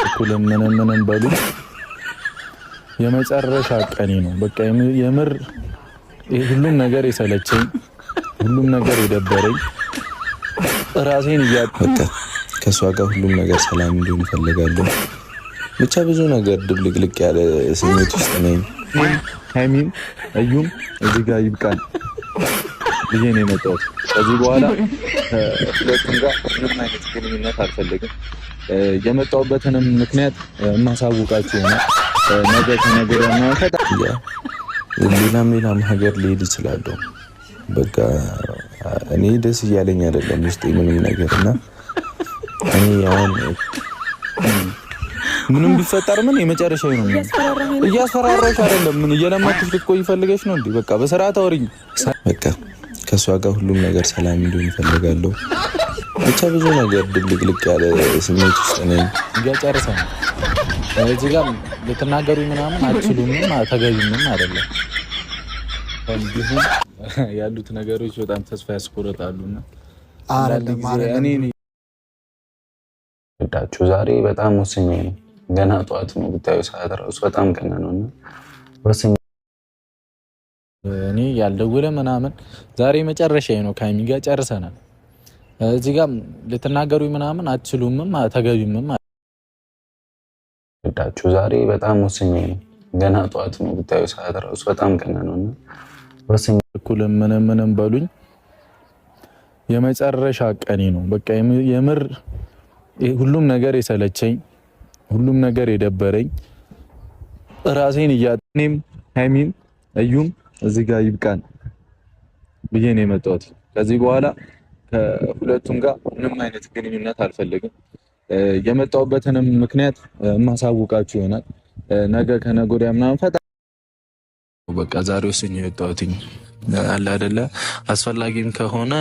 እኩልም ምንም በሉ የመጨረሻ ቀኔ ነው። በቃ የምር ሁሉም ነገር የሰለቸኝ፣ ሁሉም ነገር የደበረኝ ራሴን በቃ ከሷ ጋር ሁሉም ነገር ሰላም እንዲሆን እፈልጋለሁ። ብቻ ብዙ ነገር ድብልቅልቅ ያለ ስሜት ውስጥ ነኝ። ሃይሚን እዩም እዚህ ጋር ይብቃል ብዬ ነው የመጣሁት። ከዚህ በኋላ ሁለቱም ጋር ምንም አይነት ግንኙነት አልፈልግም። የመጣሁበትንም ምክንያት የማሳውቃችሁ ነው። ነገ ከነገ ወዲያ ሌላም ሀገር ልሄድ እችላለሁ። በቃ እኔ ደስ እያለኝ አይደለም ውስጤ ምንም ነገር እና እኔ አሁን ምንም ቢፈጠር ምን የመጨረሻ ነው። እያስፈራራሽ አይደለም። ምን እየለማትሽ ልትቆይ ፈልገሽ ነው እንዴ? በቃ በስርዓት አውሪኝ። በቃ ከሷ ጋር ሁሉም ነገር ሰላም እንዲሆን እፈልጋለሁ። ብቻ ብዙ ነገር ድብልቅልቅ ያለ ስሜት ውስጥ ነኝ። እያጨረሰን እዚህ ጋር ልትናገሩ ምናምን አትችሉምም ተገቢምም አይደለም። እንዲሁም ያሉት ነገሮች በጣም ተስፋ ያስቆርጣሉና እዳችሁ ዛሬ በጣም ወስኜ ነው። ገና ጠዋት ነው ብታዩ፣ ሰዓት ራሱ በጣም ቀና ነውና ወስኜ እኔ ያልደወለ ምናምን ዛሬ መጨረሻዬ ነው። ከሀይሚ ጋር ጨርሰናል። እዚህ ጋር ልትናገሩ ምናምን አትችሉምም ተገቢምም እዳችሁ ዛሬ በጣም ወስኜ ነው። ገና ጠዋት ነው ብታዩ፣ ሰዓት ራሱ በጣም ቀና ነውና ወስኜ እኩልም ምንም በሉኝ የመጨረሻ ቀኔ ነው። በቃ የምር ሁሉም ነገር የሰለቸኝ፣ ሁሉም ነገር የደበረኝ ራሴን እኔም ሃይሚም እዩም እዚህ ጋር ይብቃን ብዬ ነው የመጣሁት። ከዚህ በኋላ ከሁለቱም ጋር ምንም አይነት ግንኙነት አልፈልግም። የመጣሁበትንም ምክንያት የማሳውቃችሁ ይሆናል። ነገ ከነገ ወዲያ ምናምን በቃ ዛሬ ወስኜ የወጣሁት አለ አይደለ። አስፈላጊም ከሆነ